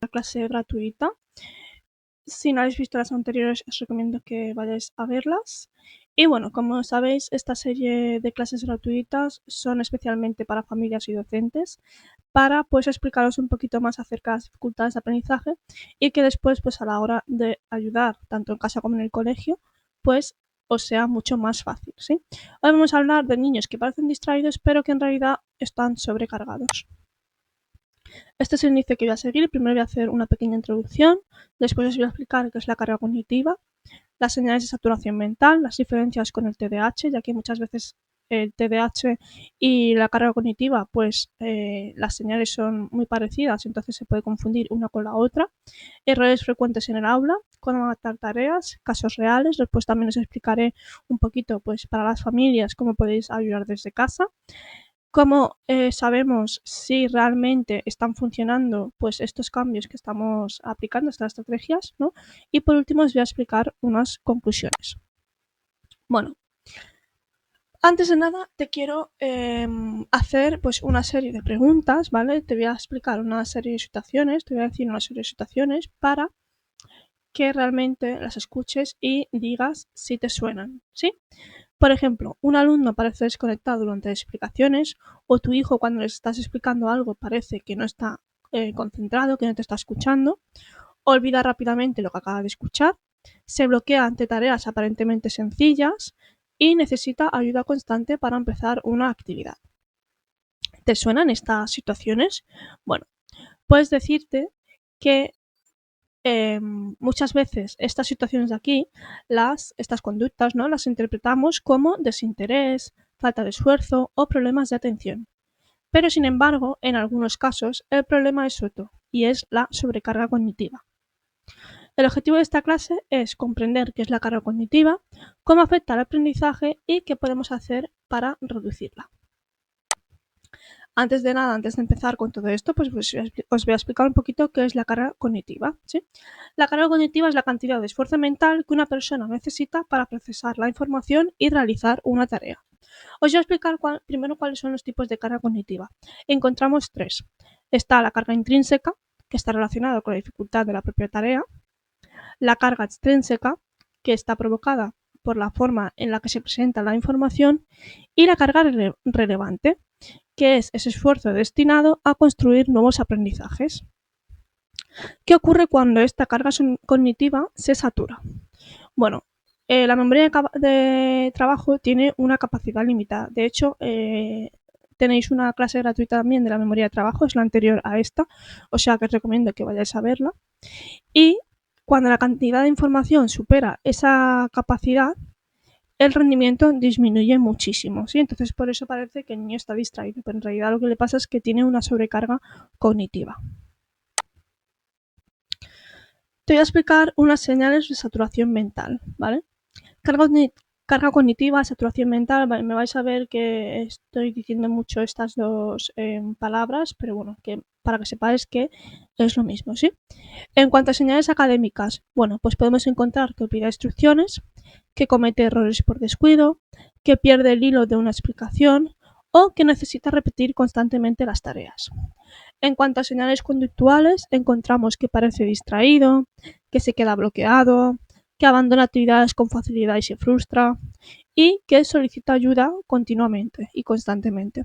la clase gratuita. Si no habéis visto las anteriores, os recomiendo que vayáis a verlas. Y bueno, como sabéis, esta serie de clases gratuitas son especialmente para familias y docentes, para pues explicaros un poquito más acerca de las dificultades de aprendizaje y que después pues a la hora de ayudar tanto en casa como en el colegio pues os sea mucho más fácil, ¿sí? Hoy vamos a hablar de niños que parecen distraídos pero que en realidad están sobrecargados. Este es el inicio que voy a seguir. Primero voy a hacer una pequeña introducción, después os voy a explicar qué es la carga cognitiva, las señales de saturación mental, las diferencias con el TDAH, ya que muchas veces el TDAH y la carga cognitiva, pues las señales son muy parecidas, entonces se puede confundir una con la otra. Errores frecuentes en el aula, cómo adaptar tareas, casos reales. Después también os explicaré un poquito, pues para las familias, cómo podéis ayudar desde casa. ¿Cómo sabemos si realmente están funcionando pues estos cambios que estamos aplicando, estas estrategias, ¿no? Y por último os voy a explicar unas conclusiones. Bueno, antes de nada te quiero hacer pues una serie de preguntas, ¿vale? Te voy a explicar una serie de situaciones, te voy a decir una serie de situaciones para que realmente las escuches y digas si te suenan, ¿sí? Por ejemplo, un alumno parece desconectado durante las explicaciones, o tu hijo cuando les estás explicando algo parece que no está concentrado, que no te está escuchando, olvida rápidamente lo que acaba de escuchar, se bloquea ante tareas aparentemente sencillas y necesita ayuda constante para empezar una actividad. ¿Te suenan estas situaciones? Bueno, puedes decirte que muchas veces estas situaciones de aquí, estas conductas, ¿no? Las interpretamos como desinterés, falta de esfuerzo o problemas de atención. Pero sin embargo, en algunos casos, el problema es otro y es la sobrecarga cognitiva. El objetivo de esta clase es comprender qué es la carga cognitiva, cómo afecta al aprendizaje y qué podemos hacer para reducirla. Antes de nada, antes de empezar con todo esto, pues os voy a explicar un poquito qué es la carga cognitiva, ¿sí? La carga cognitiva es la cantidad de esfuerzo mental que una persona necesita para procesar la información y realizar una tarea. Os voy a explicar primero cuáles son los tipos de carga cognitiva. Encontramos tres. Está la carga intrínseca, que está relacionada con la dificultad de la propia tarea. La carga extrínseca, que está provocada por la forma en la que se presenta la información. Y la carga relevante, que es ese esfuerzo destinado a construir nuevos aprendizajes. ¿Qué ocurre cuando esta carga cognitiva se satura? Bueno, la memoria de trabajo tiene una capacidad limitada. De hecho, tenéis una clase gratuita también de la memoria de trabajo, es la anterior a esta, o sea que os recomiendo que vayáis a verla. Y cuando la cantidad de información supera esa capacidad, el rendimiento disminuye muchísimo, ¿sí? Entonces por eso parece que el niño está distraído, pero en realidad lo que le pasa es que tiene una sobrecarga cognitiva. Te voy a explicar unas señales de saturación mental, ¿vale? Carga cognitiva, saturación mental, vale, me vais a ver que estoy diciendo mucho estas dos palabras, pero bueno, que para que sepáis que es lo mismo, ¿sí? En cuanto a señales académicas, bueno, pues podemos encontrar que olvida instrucciones, que comete errores por descuido, que pierde el hilo de una explicación o que necesita repetir constantemente las tareas. En cuanto a señales conductuales, encontramos que parece distraído, que se queda bloqueado, que abandona actividades con facilidad y se frustra, y que solicita ayuda continuamente y constantemente.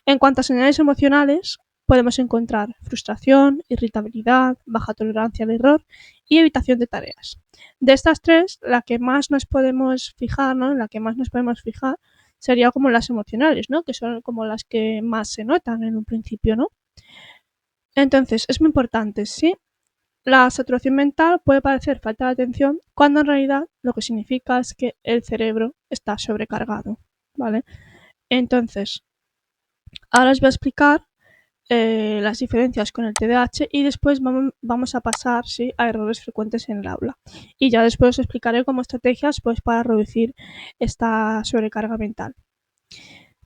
En cuanto a señales emocionales, podemos encontrar frustración, irritabilidad, baja tolerancia al error y evitación de tareas. De estas tres, la que más nos podemos fijar, ¿no? En la que más nos podemos fijar sería como las emocionales, ¿no? Que son como las que más se notan en un principio, ¿no? Entonces, es muy importante, ¿sí? La saturación mental puede parecer falta de atención cuando en realidad lo que significa es que el cerebro está sobrecargado, ¿vale? Entonces, ahora os voy a explicar las diferencias con el TDAH y después vamos a pasar, ¿sí?, a errores frecuentes en el aula. Y ya después os explicaré como estrategias pues, para reducir esta sobrecarga mental.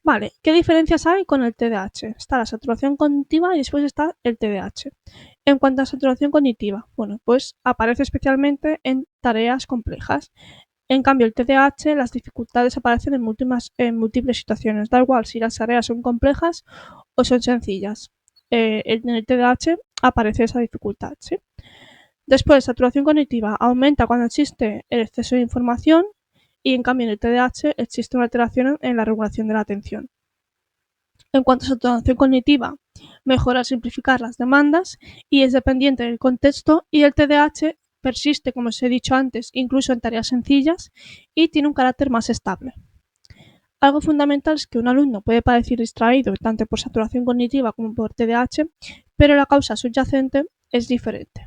Vale, ¿qué diferencias hay con el TDAH? Está la saturación cognitiva y después está el TDAH. En cuanto a saturación cognitiva, bueno, pues aparece especialmente en tareas complejas. En cambio, el TDAH, las dificultades aparecen en múltiples situaciones. Da igual si las tareas son complejas o son sencillas. en el TDAH aparece esa dificultad, ¿sí? Después, saturación cognitiva aumenta cuando existe el exceso de información y en cambio en el TDAH existe una alteración en la regulación de la atención. En cuanto a saturación cognitiva, mejora al simplificar las demandas y es dependiente del contexto, y el TDAH persiste, como os he dicho antes, incluso en tareas sencillas y tiene un carácter más estable. Algo fundamental es que un alumno puede parecer distraído tanto por saturación cognitiva como por TDAH, pero la causa subyacente es diferente.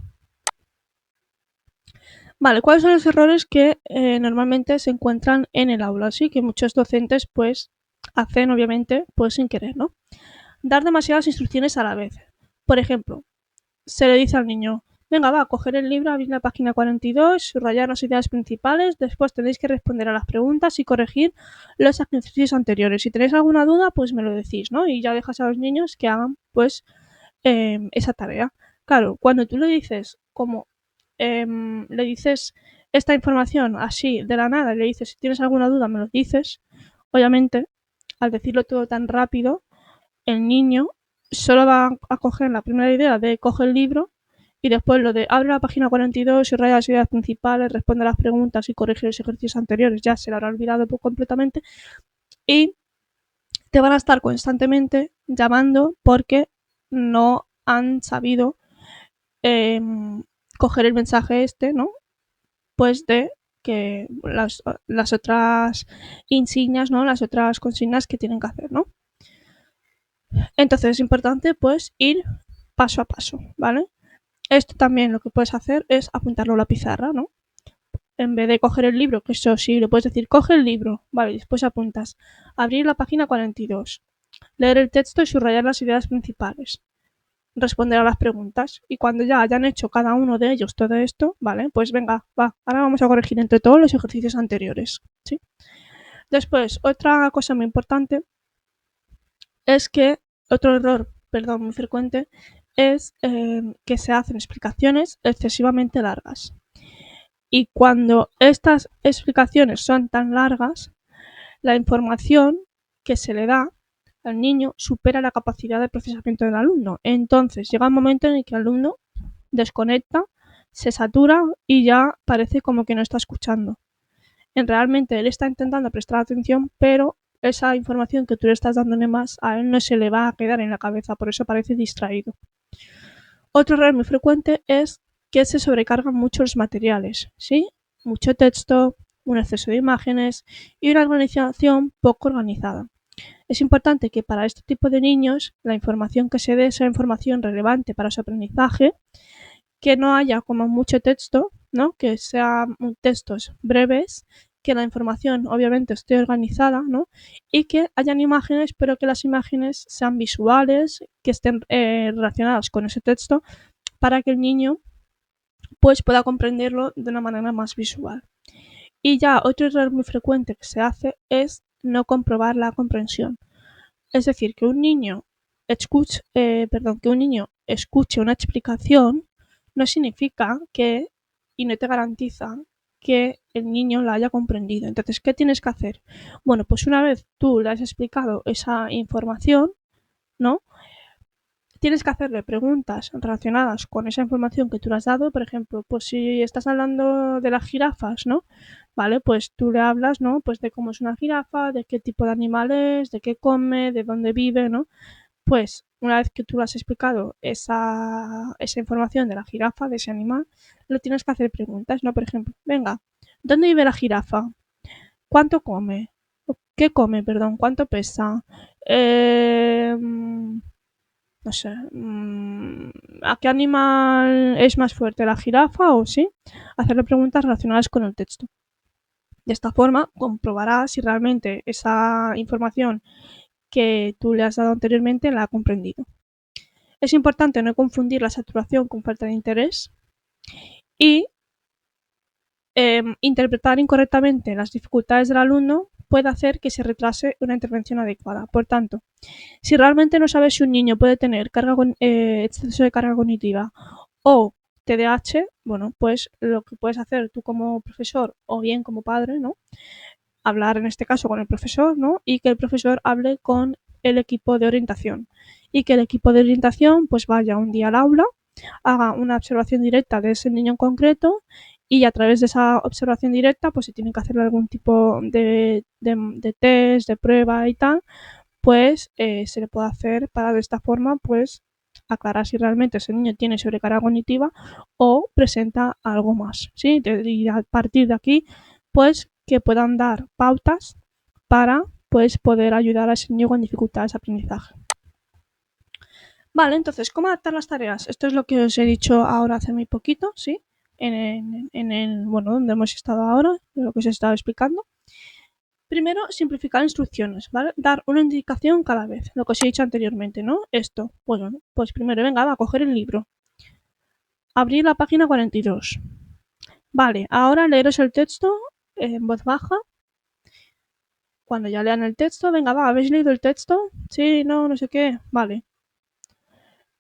Vale, ¿cuáles son los errores que normalmente se encuentran en el aula? Así que muchos docentes pues hacen obviamente pues sin querer, ¿no? Dar demasiadas instrucciones a la vez. Por ejemplo, se le dice al niño, venga, va a coger el libro, abrir la página 42, subrayar las ideas principales, después tenéis que responder a las preguntas y corregir los ejercicios anteriores. Si tenéis alguna duda, pues me lo decís, ¿no? Y ya dejas a los niños que hagan pues esa tarea. Claro, cuando tú le dices como le dices esta información así de la nada, le dices si tienes alguna duda me lo dices, obviamente al decirlo todo tan rápido, el niño solo va a coger la primera idea de coge el libro y después lo de abre la página 42 y raya las ideas principales, responde a las preguntas y corrige los ejercicios anteriores, ya se lo habrá olvidado completamente y te van a estar constantemente llamando porque no han sabido coger el mensaje este, ¿no? Pues de que las otras insignias, ¿no? Las otras consignas que tienen que hacer, ¿no? Entonces es importante pues ir paso a paso, ¿vale? Esto también lo que puedes hacer es apuntarlo a la pizarra, ¿no? En vez de coger el libro, que eso sí, le puedes decir, coge el libro, vale, y después apuntas, abrir la página 42, leer el texto y subrayar las ideas principales, responder a las preguntas, y cuando ya hayan hecho cada uno de ellos todo esto, vale, pues venga, va, ahora vamos a corregir entre todos los ejercicios anteriores, ¿sí? Después, otra cosa muy importante es que, otro error, perdón, muy frecuente, es que se hacen explicaciones excesivamente largas. Y cuando estas explicaciones son tan largas, la información que se le da al niño supera la capacidad de procesamiento del alumno. Entonces llega un momento en el que el alumno desconecta, se satura y ya parece como que no está escuchando. Realmente él está intentando prestar atención, pero esa información que tú le estás dando más a él no se le va a quedar en la cabeza, por eso parece distraído. Otro error muy frecuente es que se sobrecargan mucho los materiales, ¿sí? Mucho texto, un exceso de imágenes y una organización poco organizada. Es importante que para este tipo de niños la información que se dé sea información relevante para su aprendizaje, que no haya como mucho texto, ¿no? Que sean textos breves, que la información obviamente esté organizada, ¿no? Y que hayan imágenes, pero que las imágenes sean visuales, que estén relacionadas con ese texto, para que el niño pues pueda comprenderlo de una manera más visual. Y ya otro error muy frecuente que se hace es no comprobar la comprensión. Es decir, que un niño escuche una explicación no significa que, y no te garantiza que el niño la haya comprendido. Entonces, ¿qué tienes que hacer? Bueno, pues una vez tú le has explicado esa información, ¿no? Tienes que hacerle preguntas relacionadas con esa información que tú le has dado. Por ejemplo, pues si estás hablando de las jirafas, ¿no? Vale, pues tú le hablas, ¿no? Pues de cómo es una jirafa, de qué tipo de animal es, de qué come, de dónde vive, ¿no? Pues una vez que tú le has explicado esa información de la jirafa, de ese animal, le tienes que hacer preguntas, ¿no? Por ejemplo, venga, ¿dónde vive la jirafa? ¿Cuánto come? ¿Qué come, perdón? ¿Cuánto pesa? No sé, ¿a qué animal es más fuerte, la jirafa o sí? Hacerle preguntas relacionadas con el texto. De esta forma comprobará si realmente esa información que tú le has dado anteriormente la ha comprendido. Es importante no confundir la saturación con falta de interés y interpretar incorrectamente las dificultades del alumno puede hacer que se retrase una intervención adecuada. Por tanto, si realmente no sabes si un niño puede tener exceso de carga cognitiva o TDAH, bueno, pues lo que puedes hacer tú como profesor o bien como padre, ¿no? Hablar en este caso con el profesor, ¿no? Y que el profesor hable con el equipo de orientación y que el equipo de orientación pues vaya un día al aula, haga una observación directa de ese niño en concreto y a través de esa observación directa pues si tiene que hacerle algún tipo de test, de prueba y tal, pues se le puede hacer para de esta forma pues aclarar si realmente ese niño tiene sobrecarga cognitiva o presenta algo más, ¿sí? Y a partir de aquí pues que puedan dar pautas para pues poder ayudar a ese niño con dificultades de aprendizaje. Vale, entonces, ¿cómo adaptar las tareas? Esto es lo que os he dicho ahora hace muy poquito, ¿sí? En el, bueno, donde hemos estado ahora, lo que os he estado explicando. Primero, simplificar instrucciones, ¿vale? Dar una indicación cada vez, lo que os he dicho anteriormente, ¿no? Esto, bueno, pues primero, venga, va a coger el libro. Abrir la página 42. Vale, ahora leeros el texto en voz baja. Cuando ya lean el texto, venga, va, ¿habéis leído el texto? Sí, no, no sé qué, vale.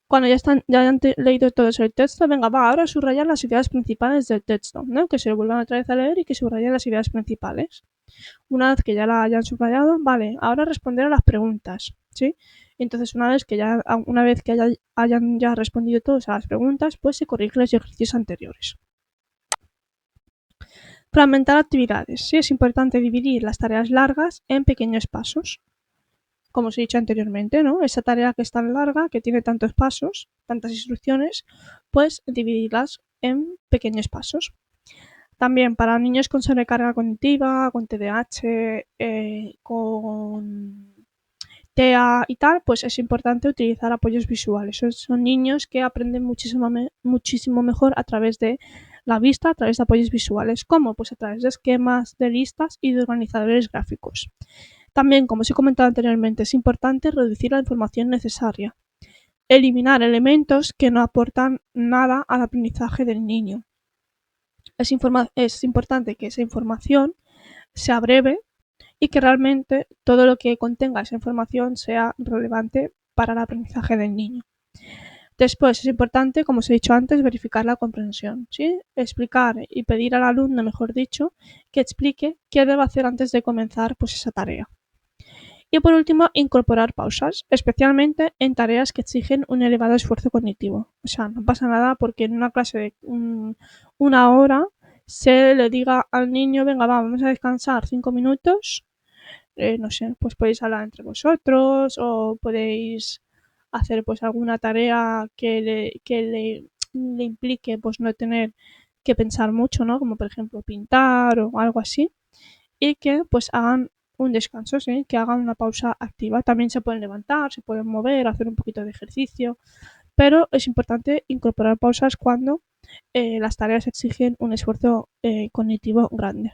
Cuando ya hayan leído todo eso el texto, venga, va, ahora subrayar las ideas principales del texto, ¿no? Que se lo vuelvan otra vez a leer y que subrayen las ideas principales. Una vez que ya la hayan subrayado, vale, ahora responder a las preguntas, ¿sí? Entonces, una vez que hayan ya respondido todos a las preguntas, pues se corrigen los ejercicios anteriores. Fragmentar actividades. Sí, es importante dividir las tareas largas en pequeños pasos. Como os he dicho anteriormente, ¿no? Esa tarea que es tan larga, que tiene tantos pasos, tantas instrucciones, pues dividirlas en pequeños pasos. También para niños con sobrecarga cognitiva, con TDAH, con TEA y tal, pues es importante utilizar apoyos visuales. Son niños que aprenden muchísimo mejor a través de la vista, a través de apoyos visuales. ¿Cómo? Pues a través de esquemas, de listas y de organizadores gráficos. También, como os he comentado anteriormente, es importante reducir la información necesaria. Eliminar elementos que no aportan nada al aprendizaje del niño. Es importante que esa información sea breve y que realmente todo lo que contenga esa información sea relevante para el aprendizaje del niño. Después es importante, como os he dicho antes, verificar la comprensión, ¿sí? Explicar y pedir al alumno, mejor dicho, que explique qué debe hacer antes de comenzar pues, esa tarea. Y por último, incorporar pausas, especialmente en tareas que exigen un elevado esfuerzo cognitivo. O sea, no pasa nada porque en una clase de una hora se le diga al niño, venga, vamos a descansar 5 minutos, no sé, pues podéis hablar entre vosotros o podéis hacer pues alguna tarea que le implique pues no tener que pensar mucho, ¿no? Como por ejemplo pintar o algo así y que pues hagan un descanso, ¿sí? Que hagan una pausa activa. También se pueden levantar, se pueden mover, hacer un poquito de ejercicio, pero es importante incorporar pausas cuando las tareas exigen un esfuerzo cognitivo grande.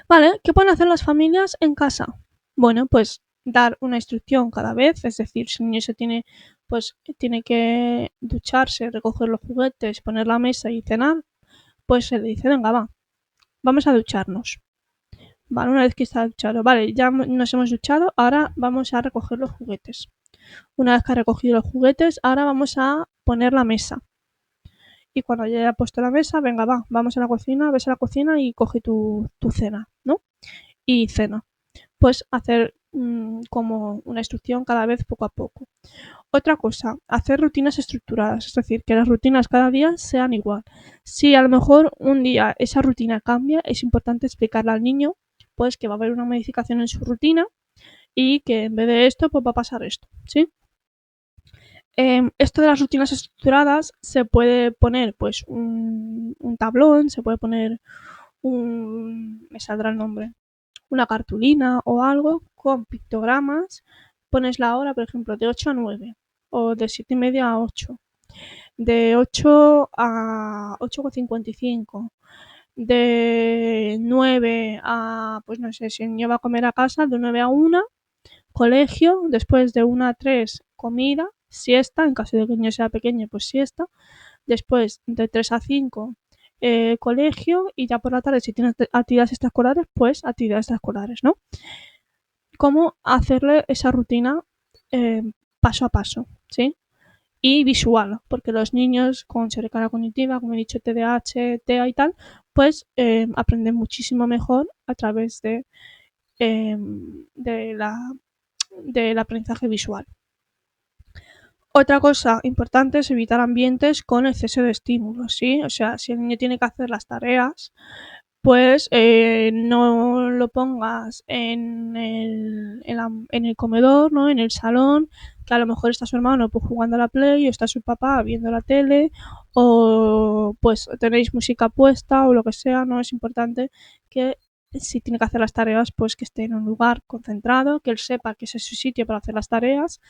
Vale, ¿qué pueden hacer las familias en casa? Bueno, pues dar una instrucción cada vez, es decir, si el niño pues tiene que ducharse, recoger los juguetes, poner la mesa y cenar, pues se le dice, venga, vamos a ducharnos. Vale, una vez que está duchado, vale, ya nos hemos duchado, ahora vamos a recoger los juguetes. Una vez que ha recogido los juguetes, ahora vamos a poner la mesa. Y cuando ya haya puesto la mesa, venga, vamos a la cocina, ves a la cocina y coge tu cena, ¿no? Y cena. Pues hacer como una instrucción cada vez poco a poco. Otra cosa, hacer rutinas estructuradas, es decir, que las rutinas cada día sean igual. Si a lo mejor un día esa rutina cambia, es importante explicarle al niño pues que va a haber una modificación en su rutina y que en vez de esto pues va a pasar esto, ¿sí? Esto de las rutinas estructuradas se puede poner pues un tablón, se puede poner me saldrá el nombre, una cartulina o algo con pictogramas, pones la hora, por ejemplo, de 8 a 9 o de 7 y media a 8, de 8 a 8:55, de 9 a, pues no sé, si el niño va a comer a casa, de 9 a 1, colegio, después de 1 a 3, comida, siesta, en caso de que el niño sea pequeño, pues siesta, después de 3 a 5, colegio y ya por la tarde si tienes actividades extraescolares, pues actividades extraescolares, ¿no? Cómo hacerle esa rutina paso a paso, ¿sí? Y visual, porque los niños con sobrecarga cognitiva, como he dicho, TDAH, TEA y tal, pues aprenden muchísimo mejor a través de la del aprendizaje visual. Otra cosa importante es evitar ambientes con exceso de estímulos, ¿sí? O sea, si el niño tiene que hacer las tareas, pues no lo pongas en el comedor, ¿no? En el salón, que a lo mejor está su hermano pues, jugando a la Play o está su papá viendo la tele o pues tenéis música puesta o lo que sea, ¿no? Es importante que si tiene que hacer las tareas, pues que esté en un lugar concentrado, que él sepa que ese es su sitio para hacer las tareas,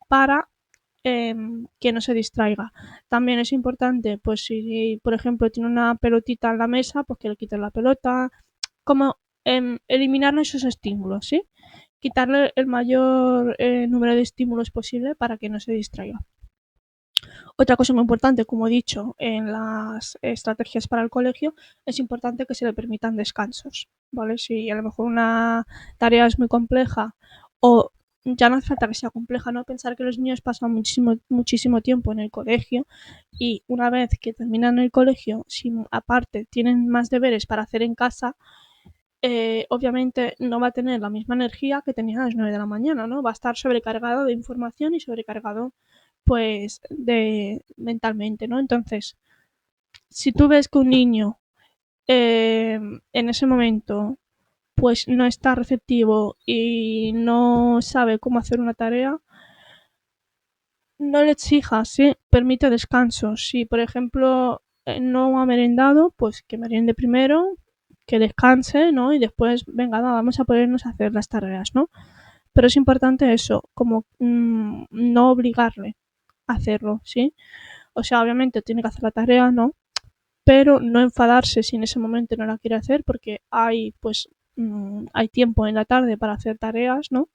para que no se distraiga. También es importante, pues si por ejemplo tiene una pelotita en la mesa, pues que le quiten la pelota, como eliminarle esos estímulos, ¿sí? Quitarle el mayor número de estímulos posible para que no se distraiga. Otra cosa muy importante, como he dicho, en las estrategias para el colegio, es importante que se le permitan descansos, ¿vale? Si a lo mejor una tarea es muy compleja o ya no hace falta que sea compleja, ¿no? Pensar que los niños pasan muchísimo tiempo en el colegio y una vez que terminan el colegio, si aparte tienen más deberes para hacer en casa, obviamente no va a tener la misma energía que tenía a las 9 de la mañana, ¿no? Va a estar sobrecargado de información y sobrecargado pues de mentalmente, ¿no? Entonces, si tú ves que un niño en ese momento pues no está receptivo y no sabe cómo hacer una tarea, no le exijas, ¿sí? Permite descansos. Si, por ejemplo, no ha merendado, pues que meriende primero, que descanse, ¿no? Y después, venga, vamos a ponernos a hacer las tareas, ¿no? Pero es importante eso, como no obligarle a hacerlo, ¿sí? O sea, obviamente tiene que hacer la tarea, ¿no? Pero no enfadarse si en ese momento no la quiere hacer porque hay, pues, hay tiempo en la tarde para hacer tareas, ¿no?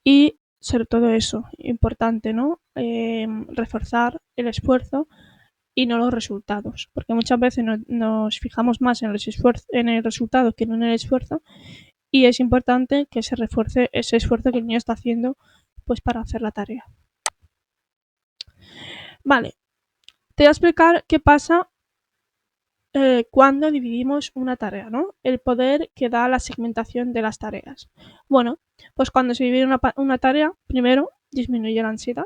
Y sobre todo eso, importante, ¿no? Reforzar el esfuerzo y no los resultados, porque muchas veces nos fijamos más en, en el resultado que no en el esfuerzo y es importante que se refuerce ese esfuerzo que el niño está haciendo pues para hacer la tarea. Vale, te voy a explicar qué pasa cuando dividimos una tarea, ¿no? El poder que da la segmentación de las tareas. Bueno, pues cuando se divide una tarea, primero disminuye la ansiedad,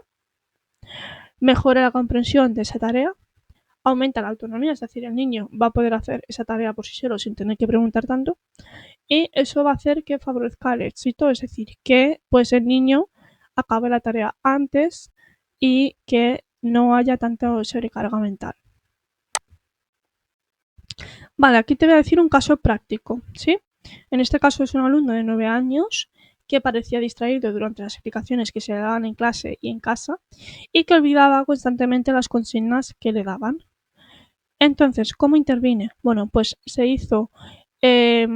mejora la comprensión de esa tarea, aumenta la autonomía, es decir, el niño va a poder hacer esa tarea por sí solo sin tener que preguntar tanto, y eso va a hacer que favorezca el éxito, es decir, que pues el niño acabe la tarea antes y que no haya tanta sobrecarga mental. Vale, aquí te voy a decir un caso práctico, ¿sí? En este caso es un alumno de 9 años que parecía distraído durante las explicaciones que se le daban en clase y en casa y que olvidaba constantemente las consignas que le daban. Entonces, ¿cómo intervine? Bueno, pues eh,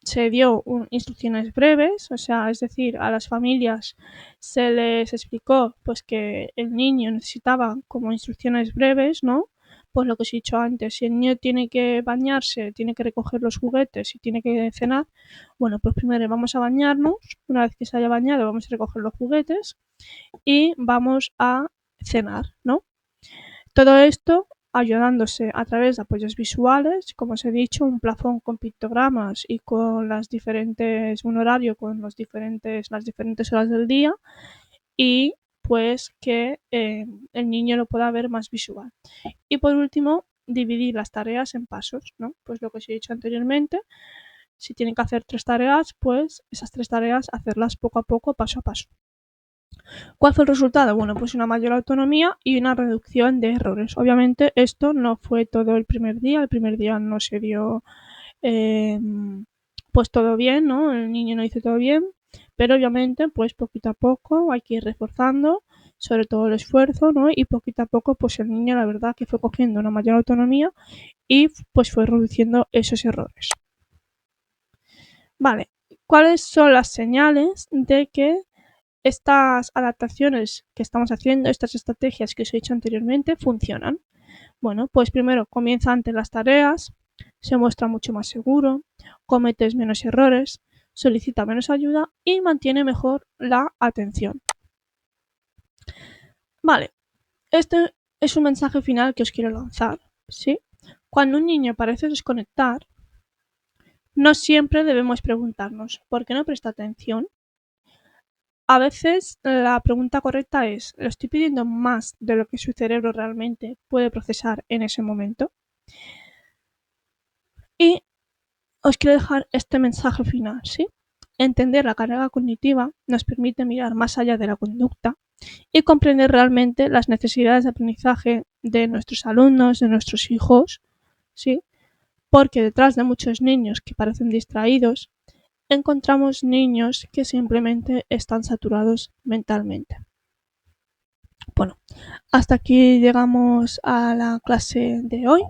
se dio instrucciones breves, o sea, es decir, a las familias se les explicó pues que el niño necesitaba como instrucciones breves, ¿no? Pues lo que os he dicho antes, si el niño tiene que bañarse, tiene que recoger los juguetes y tiene que cenar, bueno, pues primero vamos a bañarnos, una vez que se haya bañado vamos a recoger los juguetes y vamos a cenar, ¿no? Todo esto ayudándose a través de apoyos visuales, como os he dicho, un plafón con pictogramas y con un horario con las diferentes horas del día y pues que el niño lo pueda ver más visual. Y por último, dividir las tareas en pasos, ¿no? Pues lo que os he dicho anteriormente, si tienen que hacer 3 tareas, pues esas 3 tareas hacerlas poco a poco, paso a paso. ¿Cuál fue el resultado? Bueno, pues una mayor autonomía y una reducción de errores. Obviamente esto no fue todo el primer día no se dio eh, pues todo bien, ¿no? El niño no hizo todo bien, pero obviamente pues poquito a poco hay que ir reforzando sobre todo el esfuerzo, ¿no? Y poquito a poco pues el niño la verdad que fue cogiendo una mayor autonomía y pues fue reduciendo esos errores. Vale, ¿cuáles son las señales de que estas adaptaciones que estamos haciendo, estas estrategias que os he dicho anteriormente, funcionan? Bueno, pues primero comienza antes las tareas, se muestra mucho más seguro, cometes menos errores, solicita menos ayuda y mantiene mejor la atención. Vale, este es un mensaje final que os quiero lanzar, ¿sí? Cuando un niño parece desconectar, no siempre debemos preguntarnos ¿por qué no presta atención? a veces la pregunta correcta es, ¿lo estoy pidiendo más de lo que su cerebro realmente puede procesar en ese momento? Y os quiero dejar este mensaje final, ¿sí? Entender la carga cognitiva nos permite mirar más allá de la conducta y comprender realmente las necesidades de aprendizaje de nuestros alumnos, de nuestros hijos, ¿sí? Porque detrás de muchos niños que parecen distraídos, encontramos niños que simplemente están saturados mentalmente. Bueno, hasta aquí llegamos a la clase de hoy.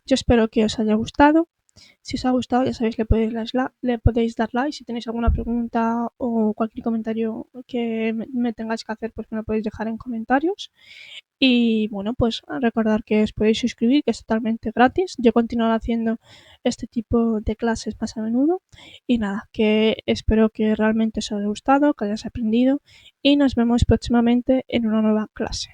Yo espero que os haya gustado. Si os ha gustado, ya sabéis, le podéis dar like. Si tenéis alguna pregunta o cualquier comentario que me tengáis que hacer, pues me lo podéis dejar en comentarios. Y bueno, pues recordar que os podéis suscribir, que es totalmente gratis. Yo continuaré haciendo este tipo de clases más a menudo. Y nada, que espero que realmente os haya gustado, que hayáis aprendido y nos vemos próximamente en una nueva clase.